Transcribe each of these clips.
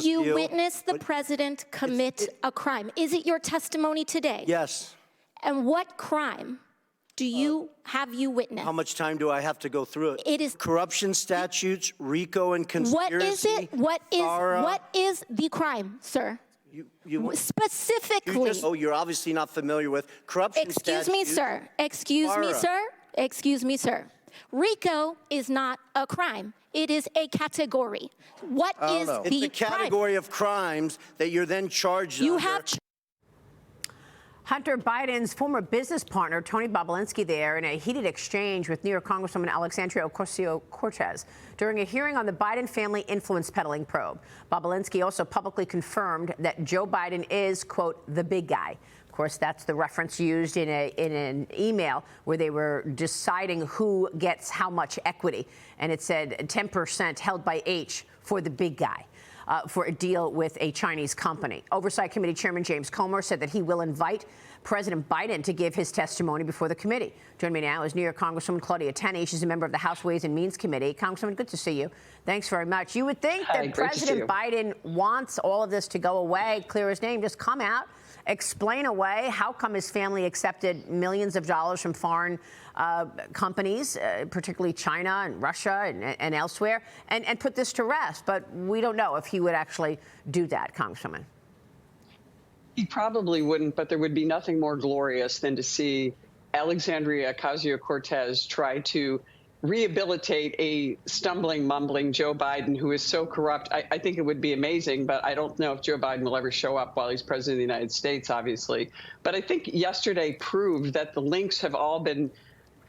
Did you witness the president commit a crime? Is it your testimony today? Yes. And what crime have you witnessed? How much time do I have to go through it? It is corruption statutes, RICO and conspiracy. What is it? What is the crime, sir? Specifically. You're obviously not familiar with corruption statutes. Excuse me, sir. RICO is not a crime. It is a category. What is the crime? It's a category of crimes that you're then charged under. Hunter Biden's former business partner, Tony Bobulinski, there in a heated exchange with New York Congresswoman Alexandria Ocasio-Cortez during a hearing on the Biden family influence peddling probe. Bobulinski also publicly confirmed that Joe Biden is, quote, the big guy. Of course, that's the reference used in an email where they were deciding who gets how much equity. And it said 10% held by H for the big guy. For a deal with a Chinese company. Oversight Committee Chairman James Comer said that he will invite President Biden to give his testimony before the committee. Joining me now is New York Congresswoman Claudia Tenney. She's a member of the House Ways and Means Committee. Congresswoman, good to see you. Thanks very much. You would think that President Biden wants all of this to go away, clear his name, just come out, explain away how come his family accepted millions of dollars from foreign companies, particularly China and Russia and elsewhere, and put this to rest. But we don't know if he would actually do that, Congresswoman. He probably wouldn't, but there would be nothing more glorious than to see Alexandria Ocasio-Cortez try to rehabilitate a stumbling, mumbling Joe Biden, who is so corrupt. I think it would be amazing, but I don't know if Joe Biden will ever show up while he's president of the United States, obviously. But I think yesterday proved that the links have all been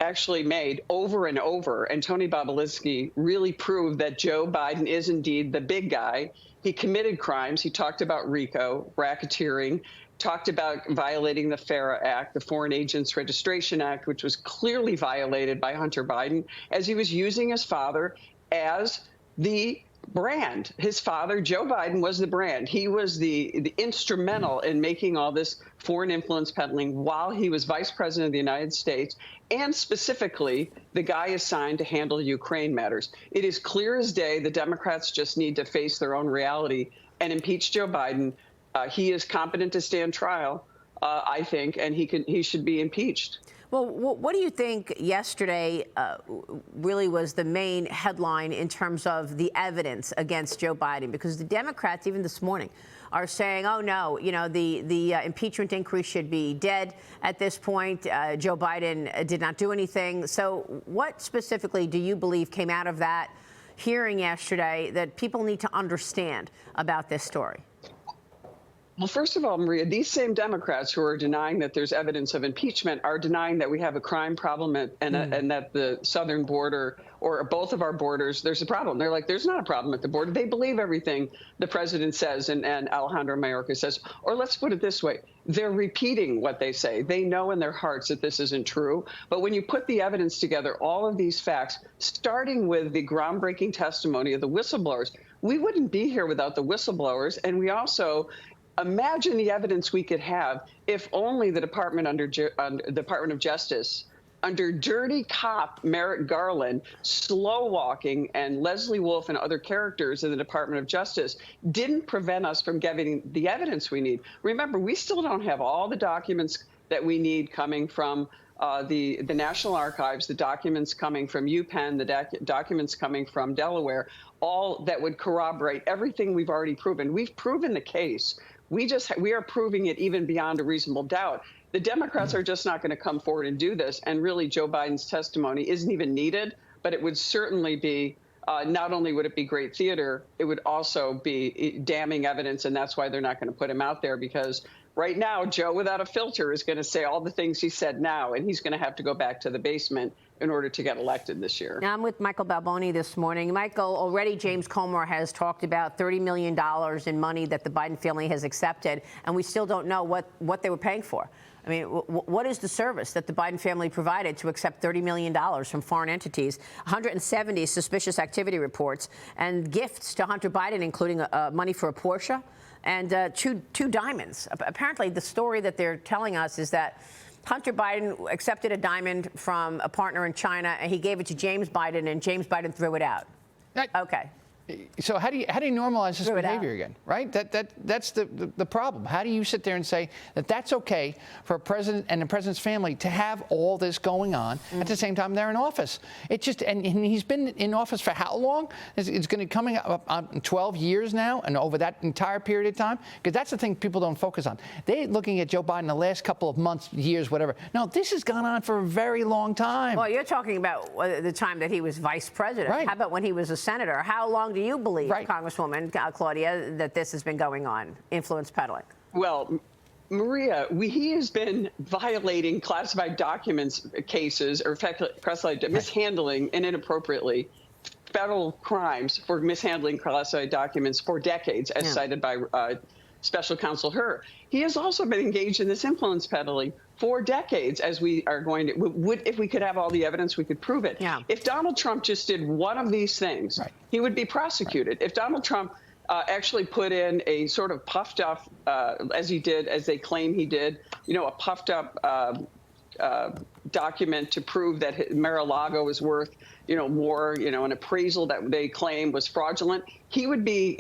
actually made over and over. And Tony Bobulinski really proved that Joe Biden is indeed the big guy. He committed crimes. He talked about RICO, racketeering, talked about violating the FARA Act, the Foreign Agents Registration Act, which was clearly violated by Hunter Biden as he was using his father as the brand. His father, Joe Biden, was the brand. He was the instrumental in making all this foreign influence peddling while he was vice president of the United States, and specifically the guy assigned to handle Ukraine matters. It is clear as day the Democrats just need to face their own reality and impeach Joe Biden. He is competent to stand trial, I think, and he should be impeached. Well, what do you think yesterday really was the main headline in terms of the evidence against Joe Biden? Because the Democrats, even this morning, are saying, oh, no, you know, the impeachment inquiry should be dead at this point. Joe Biden did not do anything. So what specifically do you believe came out of that hearing yesterday that people need to understand about this story? Well, first of all, Maria, these same Democrats who are denying that there's evidence of impeachment are denying that we have a crime problem and that the southern border or both of our borders, there's a problem. They're like, there's not a problem at the border. They believe everything the president says and Alejandro Mayorkas says. Or let's put it this way. They're repeating what they say. They know in their hearts that this isn't true. But when you put the evidence together, all of these facts, starting with the groundbreaking testimony of the whistleblowers, we wouldn't be here without the whistleblowers. And we also imagine the evidence we could have if only the Department of Justice, under dirty cop Merrick Garland, slow walking, and Leslie Wolf and other characters in the Department of Justice didn't prevent us from getting the evidence we need. Remember, we still don't have all the documents that we need coming from the National Archives, the documents coming from UPenn, the documents coming from Delaware, all that would corroborate everything we've already proven. We've proven the case. We are proving it even beyond a reasonable doubt. The Democrats are just not going to come forward and do this. And really, Joe Biden's testimony isn't even needed, but it would certainly be, not only would it be great theater, it would also be damning evidence. And that's why they're not going to put him out there, because right now, Joe without a filter is going to say all the things he said now, and he's going to have to go back to the basement in order to get elected this year. Now, I'm with Michael Balboni this morning. Michael, already James Comer has talked about $30 million in money that the Biden family has accepted, and we still don't know what they were paying for. I mean, what is the service that the Biden family provided to accept $30 million from foreign entities, 170 suspicious activity reports, and gifts to Hunter Biden, including money for a Porsche and two diamonds? Apparently, the story that they're telling us is that Hunter Biden accepted a diamond from a partner in China, and he gave it to James Biden, and James Biden threw it out. Okay. So how do you normalize this behavior again, right? That's the problem. How do you sit there and say that that's okay for a president and the president's family to have all this going on at the same time they're in office? It just and he's been in office for how long? It's going to be coming up on 12 years now, and over that entire period of time, because that's the thing people don't focus on. They're looking at Joe Biden the last couple of months, years, whatever. No, this has gone on for a very long time. Well, you're talking about the time that he was vice president. Right. How about when he was a senator? How long do you believe, Congresswoman Claudia, that this has been going on, influence peddling? Well, Maria, he has been violating classified documents cases or mishandling and inappropriately federal crimes for mishandling classified documents for decades, as cited by Special Counsel Hur. He has also been engaged in this influence peddling for decades, as we are going to, if we could have all the evidence, we could prove it. Yeah. If Donald Trump just did one of these things, he would be prosecuted. If Donald Trump actually put in a sort of puffed up, as they claim he did, a puffed up document to prove that Mar-a-Lago is worth, more, an appraisal that they claim was fraudulent, he would be,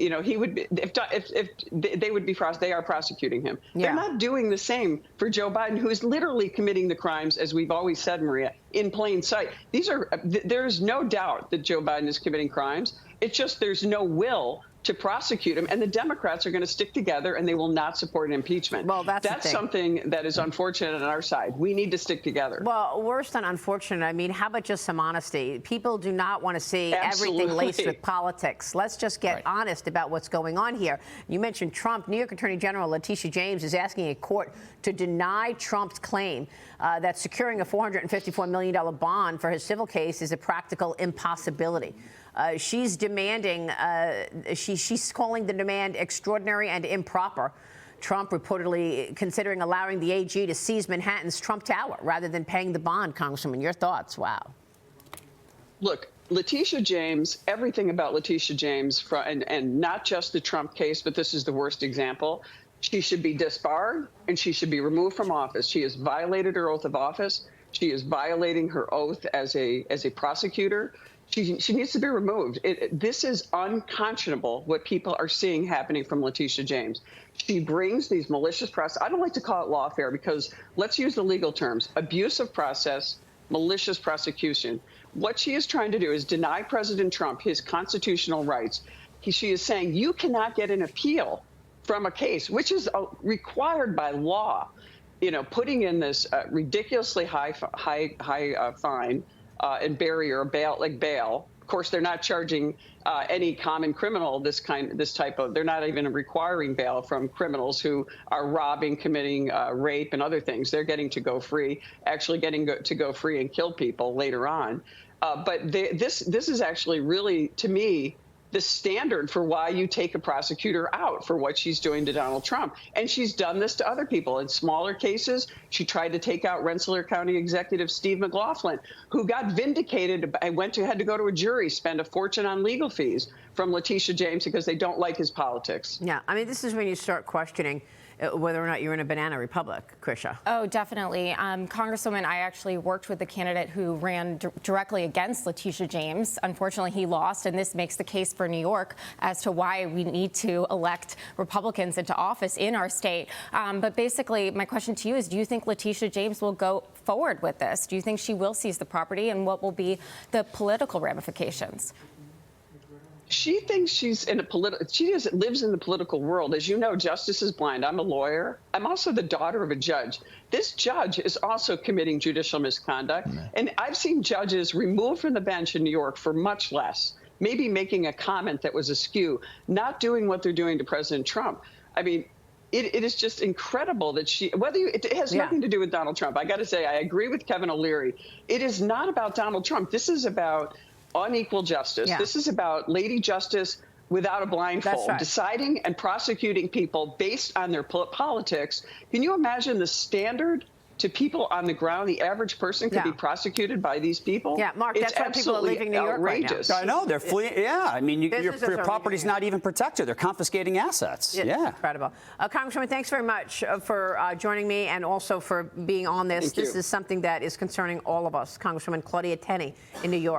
they are prosecuting him. Yeah. They're not doing the same for Joe Biden, who is literally committing the crimes, as we've always said, Maria, in plain sight. There's no doubt that Joe Biden is committing crimes. It's just there's no will to prosecute him, and the Democrats are going to stick together and they will not support an impeachment. Well, that's something that is unfortunate on our side. We need to stick together. Well, worse than unfortunate, I mean, how about just some honesty? People do not want to see everything laced with politics. Let's just get honest about what's going on here. You mentioned Trump. New York Attorney General Letitia James is asking a court to deny Trump's claim that securing a $454 million bond for his civil case is a practical impossibility. She's demanding, she's calling the demand extraordinary and improper. Trump reportedly considering allowing the AG to seize Manhattan's Trump Tower rather than paying the bond. Congresswoman, your thoughts? Wow. Look, Letitia James, everything about Letitia James, and not just the Trump case, but this is the worst example. She should be disbarred and she should be removed from office. She has violated her oath of office. She is violating her oath as a prosecutor. She needs to be removed. This is unconscionable, what people are seeing happening from Letitia James. She brings these malicious process. I don't like to call it lawfare because let's use the legal terms: abuse of process, malicious prosecution. What she is trying to do is deny President Trump his constitutional rights. She is saying you cannot get an appeal from a case, which is required by law. Putting in this ridiculously high fine. And barrier bail. Of course, they're not charging any common criminal this type of. They're not even requiring bail from criminals who are robbing, committing rape and other things. They're getting to go free, actually getting to go free and kill people later on. But this is actually really, to me, the standard for why you take a prosecutor out for what she's doing to Donald Trump. And she's done this to other people. In smaller cases, she tried to take out Rensselaer County Executive Steve McLaughlin, who got vindicated and had to go to a jury, spend a fortune on legal fees from Letitia James because they don't like his politics. Yeah, I mean, this is when you start questioning whether or not you're in a banana republic, Krisha. Oh, definitely. Congresswoman, I actually worked with the candidate who ran directly against Letitia James. Unfortunately, he lost, and this makes the case for New York as to why we need to elect Republicans into office in our state. But basically, my question to you is, do you think Letitia James will go forward with this? Do you think she will seize the property, and what will be the political ramifications? She thinks she's in lives in the political world. As you know, justice is blind. I'm a lawyer. I'm also the daughter of a judge. This judge is also committing judicial misconduct. And I've seen judges removed from the bench in New York for much less, maybe making a comment that was askew, not doing what they're doing to President Trump. I mean, it is just incredible that it has nothing to do with Donald Trump. I got to say, I agree with Kevin O'Leary. It is not about Donald Trump. This is about unequal justice. Yeah. This is about Lady Justice without a blindfold, deciding and prosecuting people based on their politics. Can you imagine the standard to people on the ground? The average person could be prosecuted by these people. Yeah, Mark, it's that's why people are leaving New York outrageous. right now. I know, they're fleeing. Yeah, I mean, your property's not even protected. They're confiscating assets. It's incredible. Congresswoman, thanks very much for joining me and also for being on this. This is something that is concerning all of us. Congresswoman Claudia Tenney in New York.